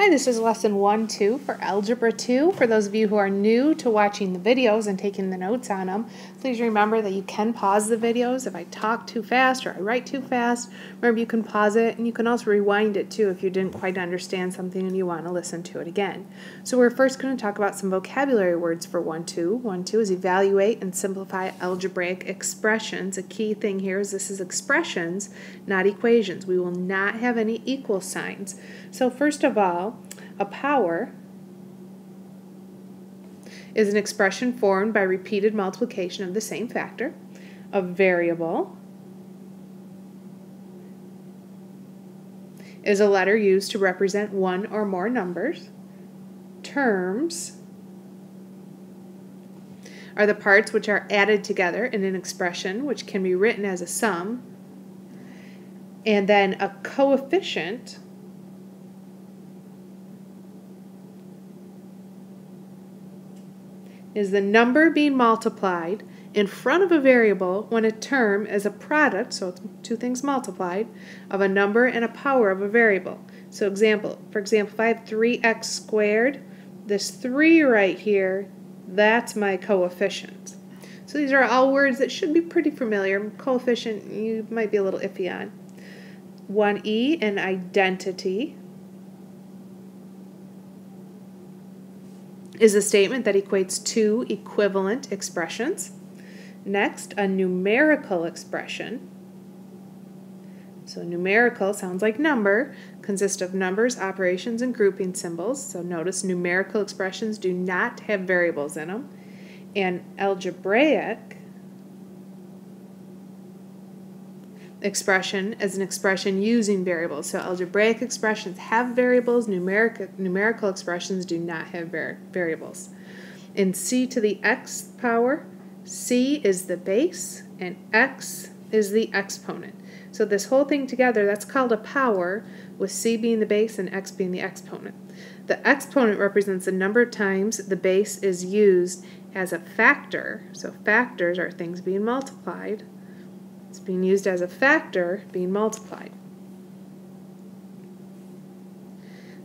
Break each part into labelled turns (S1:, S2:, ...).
S1: Hi, this is lesson 1-2 for Algebra 2. For those of you who are new to watching the videos and taking the notes on them, please remember that you can pause the videos if I talk too fast or I write too fast. Remember, you can pause it, and you can also rewind it too if you didn't quite understand something and you want to listen to it again. So we're first going to talk about some vocabulary words for 1-2. 1-2 is evaluate and simplify algebraic expressions. A key thing here is this is expressions, not equations. We will not have any equal signs. So first of all, a power is an expression formed by repeated multiplication of the same factor. A variable is a letter used to represent one or more numbers. Terms are the parts which are added together in an expression, which can be written as a sum. And then a coefficient is the number being multiplied in front of a variable when a term is a product, so it's two things multiplied, of a number and a power of a variable. So for example, if I have 3x squared, this 3 right here, that's my coefficient. So these are all words that should be pretty familiar. Coefficient, you might be a little iffy on. 1e, an identity, is a statement that equates two equivalent expressions. Next, a numerical expression. So numerical sounds like number, consists of numbers, operations, and grouping symbols. So notice numerical expressions do not have variables in them. And algebraic expression is an expression using variables. So algebraic expressions have variables, numerical expressions do not have variables. In c to the x power, c is the base and x is the exponent. So this whole thing together, that's called a power, with c being the base and x being the exponent. The exponent represents the number of times the base is used as a factor. So factors are things being multiplied. It's being used as a factor being multiplied.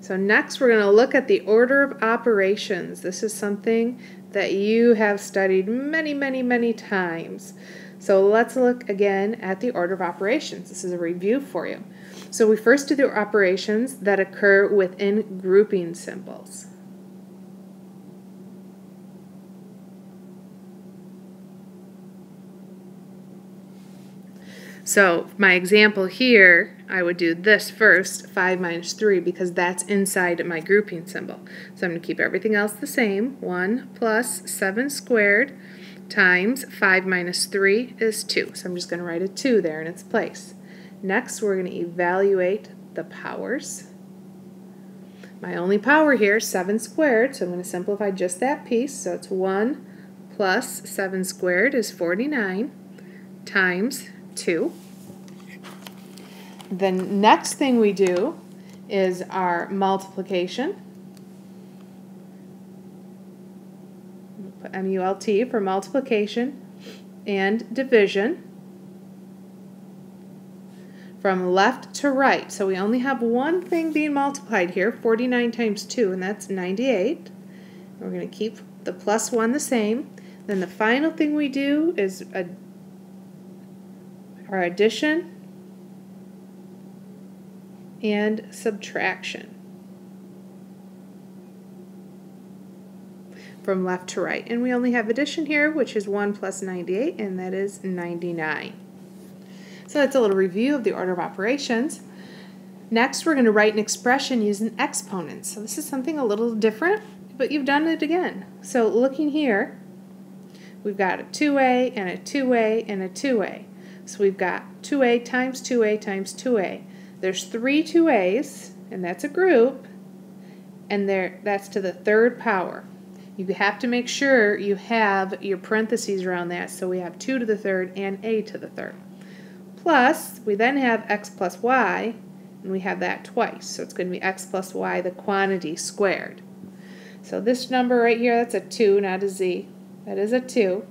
S1: So next we're going to look at the order of operations. This is something that you have studied many times. So let's look again at the order of operations. This is a review for you. So we first do the operations that occur within grouping symbols. So my example here, I would do this first, 5 minus 3, because that's inside my grouping symbol. So I'm going to keep everything else the same. 1 plus 7 squared times 5 minus 3 is 2. So I'm just going to write a 2 there in its place. Next, we're going to evaluate the powers. My only power here is 7 squared, so I'm going to simplify just that piece. So it's 1 plus 7 squared is 49 times 2. The next thing we do is our multiplication. We'll put MULT for multiplication and division from left to right. So we only have one thing being multiplied here, 49 times 2, and that's 98. We're going to keep the plus 1 the same. Then the final thing we do is our addition and subtraction from left to right. And we only have addition here, which is 1 plus 98, and that is 99. So that's a little review of the order of operations. Next, we're going to write an expression using exponents. So this is something a little different, but you've done it again. So looking here, we've got a 2a and a 2a and a 2a. So we've got 2a times 2a times 2a. There's 3 2a's, and that's a group, and that's to the third power. You have to make sure you have your parentheses around that, so we have 2 to the third and a to the third. Plus, we then have x plus y, and we have that twice, so it's going to be x plus y, the quantity squared. So this number right here, that's a 2, not a z. That is a 2.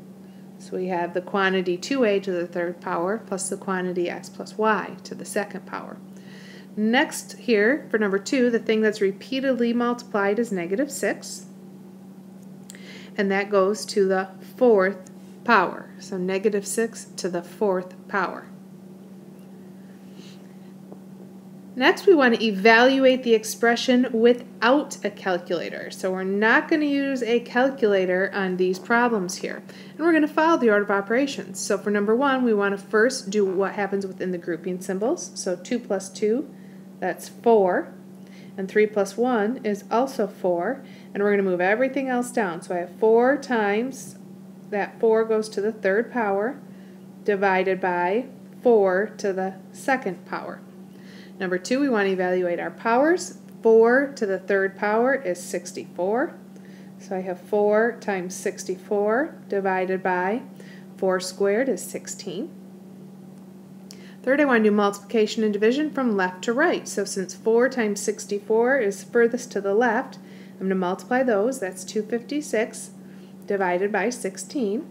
S1: So we have the quantity 2a to the third power plus the quantity x plus y to the second power. Next here, for number 2, the thing that's repeatedly multiplied is negative 6. And that goes to the 4th power. So negative 6 to the 4th power. Next, we want to evaluate the expression without a calculator. So we're not going to use a calculator on these problems here. And we're going to follow the order of operations. So for number 1, we want to first do what happens within the grouping symbols. So 2 plus 2, that's 4. And 3 plus 1 is also 4. And we're going to move everything else down. So I have 4 times, that 4 goes to the 3rd power, divided by 4 to the 2nd power. Number 2, we want to evaluate our powers. 4 to the 3rd power is 64. So I have 4 times 64 divided by 4 squared is 16. Third, I want to do multiplication and division from left to right. So since 4 times 64 is furthest to the left, I'm going to multiply those. That's 256 divided by 16.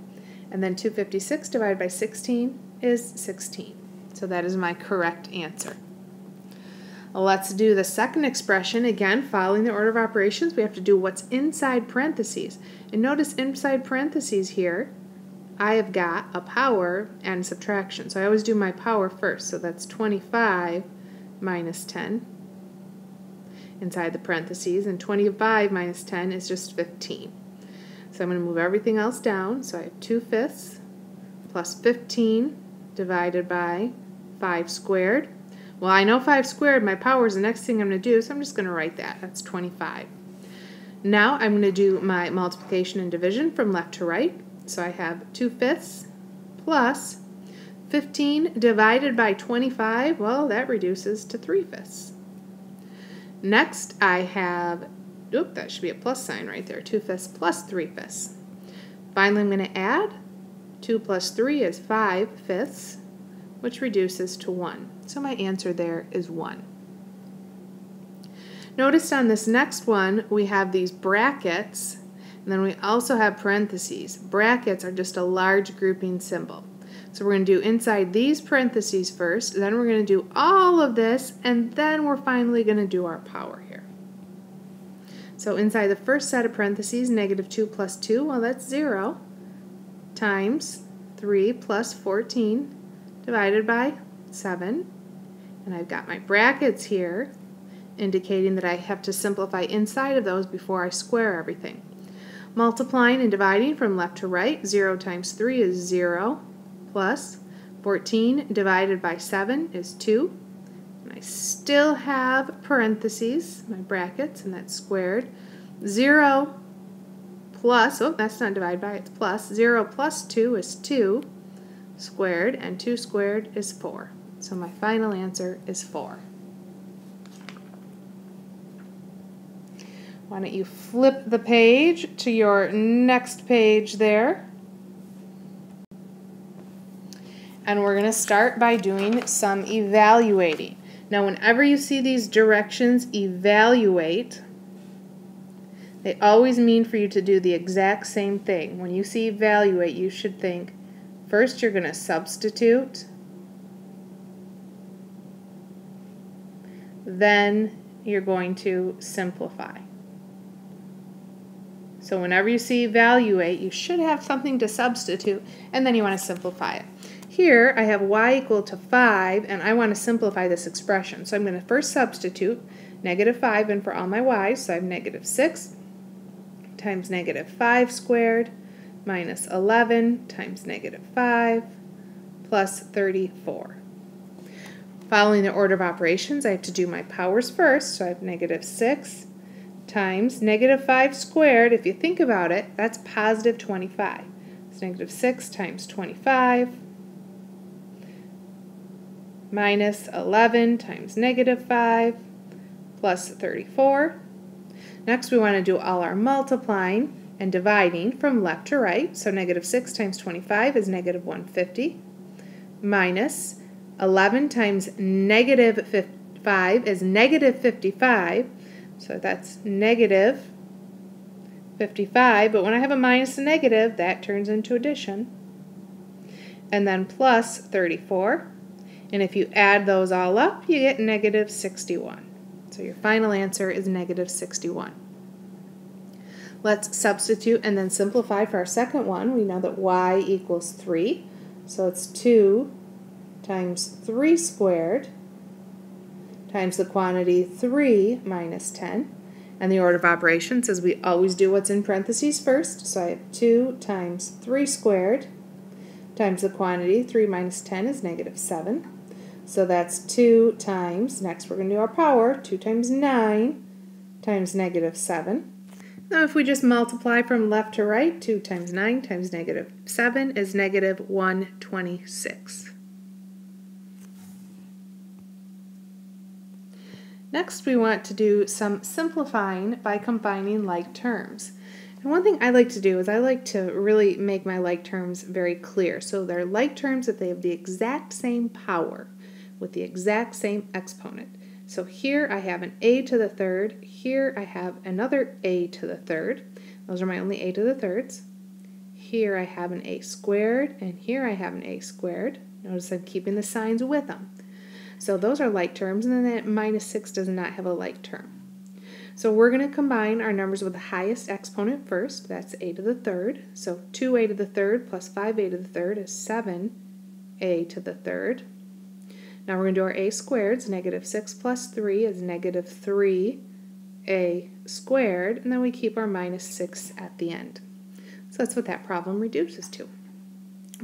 S1: And then 256 divided by 16 is 16. So that is my correct answer. Let's do the second expression. Again, following the order of operations, we have to do what's inside parentheses. And notice inside parentheses here, I have got a power and subtraction. So I always do my power first. So that's 25 minus 10 inside the parentheses. And 25 minus 10 is just 15. So I'm going to move everything else down. So I have 2/5 plus 15 divided by 5 squared. Well, I know 5 squared, my power is the next thing I'm going to do, so I'm just going to write that. That's 25. Now I'm going to do my multiplication and division from left to right. So I have 2/5 plus 15 divided by 25. Well, that reduces to 3/5. Next I have, that should be a plus sign right there, 2/5 plus 3/5. Finally, I'm going to add. 2 plus 3 is 5/5, which reduces to 1. So my answer there is 1. Notice on this next one, we have these brackets, and then we also have parentheses. Brackets are just a large grouping symbol. So we're going to do inside these parentheses first, then we're going to do all of this, and then we're finally going to do our power here. So inside the first set of parentheses, negative 2 plus 2, well, that's 0, times 3 plus 14 divided by 7. And I've got my brackets here indicating that I have to simplify inside of those before I square everything. Multiplying and dividing from left to right, 0 times 3 is 0, plus 14 divided by 7 is 2. And I still have parentheses, my brackets, and that's squared. 0 plus, that's not divided by, it's plus. 0 plus 2 is 2 squared, and 2 squared is 4. So my final answer is 4. Why don't you flip the page to your next page there. And we're going to start by doing some evaluating. Now whenever you see these directions, evaluate, they always mean for you to do the exact same thing. When you see evaluate, you should think, first you're going to substitute, then you're going to simplify. So whenever you see evaluate, you should have something to substitute, and then you want to simplify it. Here I have y equal to 5, and I want to simplify this expression. So I'm going to first substitute negative 5 in for all my y's. So I have negative 6 times negative 5 squared minus 11 times negative 5 plus 34. Following the order of operations, I have to do my powers first. So I have negative 6 times negative 5 squared. If you think about it, that's positive 25. It's negative 6 times 25 minus 11 times negative 5 plus 34. Next, we want to do all our multiplying and dividing from left to right. So negative 6 times 25 is negative 150 minus 11 times negative 5 is negative 55. So that's negative 55. But when I have a minus and negative, that turns into addition. And then plus 34. And if you add those all up, you get negative 61. So your final answer is negative 61. Let's substitute and then simplify for our second one. We know that y equals 3. So it's 2 times 3 squared times the quantity 3 minus 10. And the order of operations says we always do what's in parentheses first. So I have 2 times 3 squared times the quantity 3 minus 10 is negative 7. So that's 2 times, next we're going to do our power, 2 times 9 times negative 7. Now if we just multiply from left to right, 2 times 9 times negative 7 is negative 126. Next we want to do some simplifying by combining like terms. And one thing I like to do is I like to really make my like terms very clear. So they're like terms that they have the exact same power with the exact same exponent. So here I have an a to the third, here I have another a to the third. Those are my only a to the thirds. Here I have an a squared, and here I have an a squared. Notice I'm keeping the signs with them. So those are like terms, and then that minus 6 does not have a like term. So we're going to combine our numbers with the highest exponent first. That's a to the third. So 2a to the third plus 5a to the third is 7a to the third. Now we're going to do our a squareds. Negative 6 plus 3 is negative 3a squared. And then we keep our minus 6 at the end. So that's what that problem reduces to.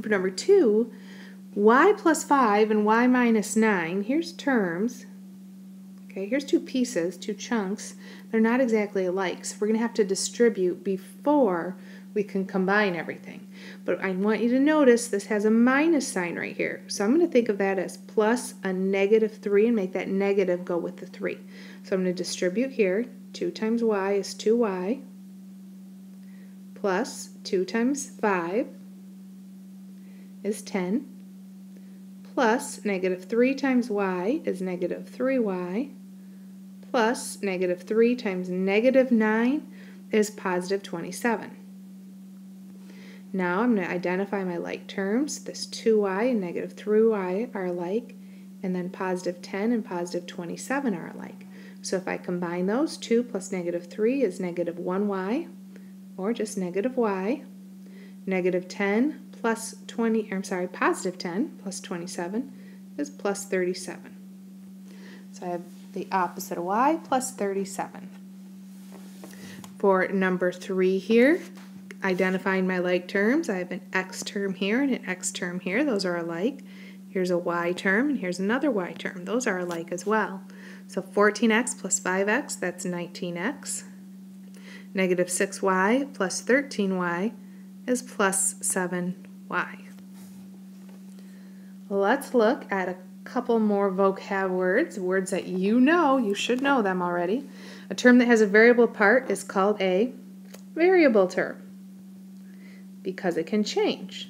S1: For number 2, y plus 5 and y minus 9, here's terms. Okay, here's two pieces, two chunks. They're not exactly alike, so we're going to have to distribute before we can combine everything. But I want you to notice this has a minus sign right here. So I'm going to think of that as plus a negative 3 and make that negative go with the 3. So I'm going to distribute here. 2 times y is 2y plus 2 times 5 is 10 plus negative 3 times y is negative 3y plus negative 3 times negative 9 is positive 27. Now I'm going to identify my like terms. This 2y and negative 3y are alike, and then positive 10 and positive 27 are alike. So if I combine those, 2 plus negative 3 is negative 1y, or just negative y. Negative 10 plus positive 10 plus 27 is plus 37. So I have the opposite of y, plus 37. For number 3 here, identifying my like terms, I have an x term here and an x term here. Those are alike. Here's a y term and here's another y term. Those are alike as well. So 14x plus 5x, that's 19x. Negative 6y plus 13y is plus 7y. Let's look at a couple more vocab words, words that you should know them already. A term that has a variable part is called a variable term because it can change.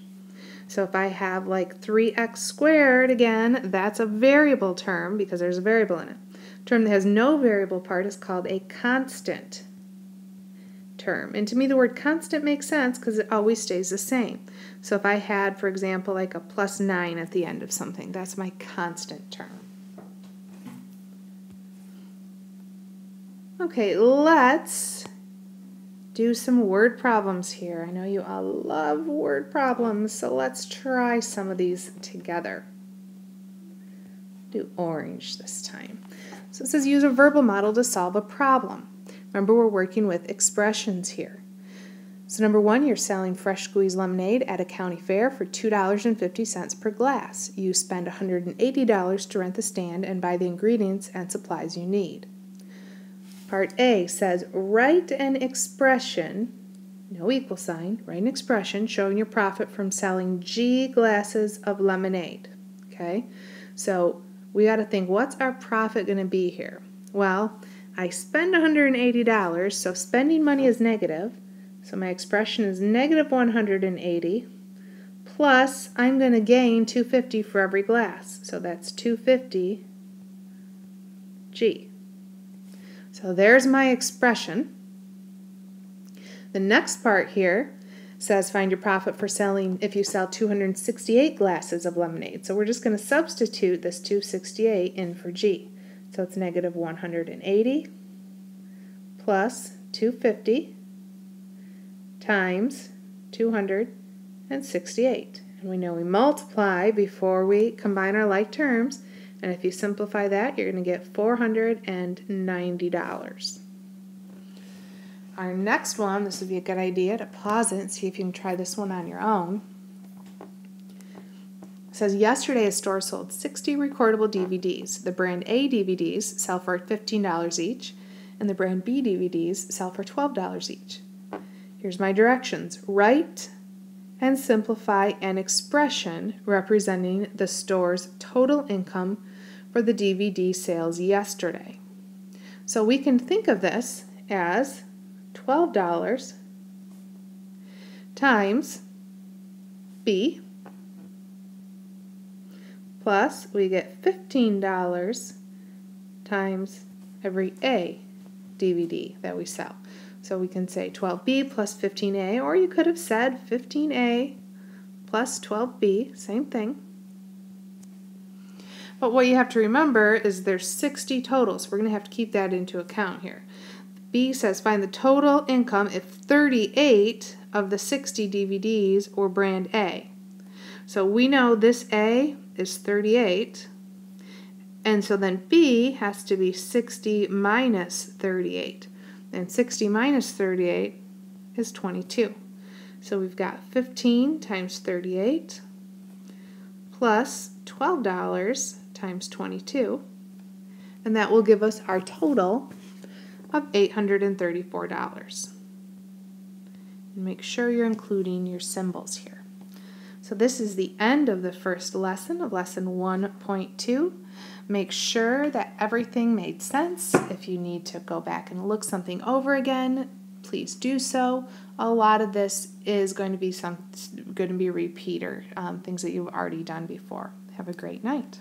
S1: So if I have like 3x squared, again, that's a variable term because there's a variable in it. A term that has no variable part is called a constant term. And to me the word constant makes sense because it always stays the same. So if I had, for example, like a plus 9 at the end of something, that's my constant term. Okay, let's do some word problems here. I know you all love word problems, so let's try some of these together. Do orange this time. So it says use a verbal model to solve a problem. Remember, we're working with expressions here. So number 1, you're selling fresh squeezed lemonade at a county fair for $2.50 per glass. You spend $180 to rent the stand and buy the ingredients and supplies you need. Part A says write an expression, no equal sign, write an expression showing your profit from selling G glasses of lemonade. Okay, so we got to think, what's our profit going to be here? Well, I spend $180, so spending money is negative. So my expression is negative 180 plus I'm going to gain $2.50 for every glass. So that's $2.50 G. So there's my expression. The next part here says find your profit for selling if you sell 268 glasses of lemonade. So we're just going to substitute this 268 in for G. So it's negative 180 plus 250 times 268. And we know we multiply before we combine our like terms. And if you simplify that, you're going to get $490. Our next one, this would be a good idea to pause it and see if you can try this one on your own. It says, yesterday a store sold 60 recordable DVDs. The brand A DVDs sell for $15 each, and the brand B DVDs sell for $12 each. Here's my directions. Write and simplify an expression representing the store's total income for the DVD sales yesterday. So we can think of this as $12 times B plus we get $15 times every A DVD that we sell. So we can say 12B plus 15A, or you could have said 15A plus 12B, same thing. But what you have to remember is there's 60 totals. We're going to have to keep that into account here. B says find the total income if 38 of the 60 DVDs were brand A. So we know this A is 38, and so then B has to be 60 minus 38. And 60 minus 38 is 22. So we've got 15 times 38 plus $12 times 22, and that will give us our total of $834. And make sure you're including your symbols here. So this is the end of the first lesson of lesson 1.2. Make sure that everything made sense. If you need to go back and look something over again, please do so. A lot of this is going to be repeater, things that you've already done before. Have a great night.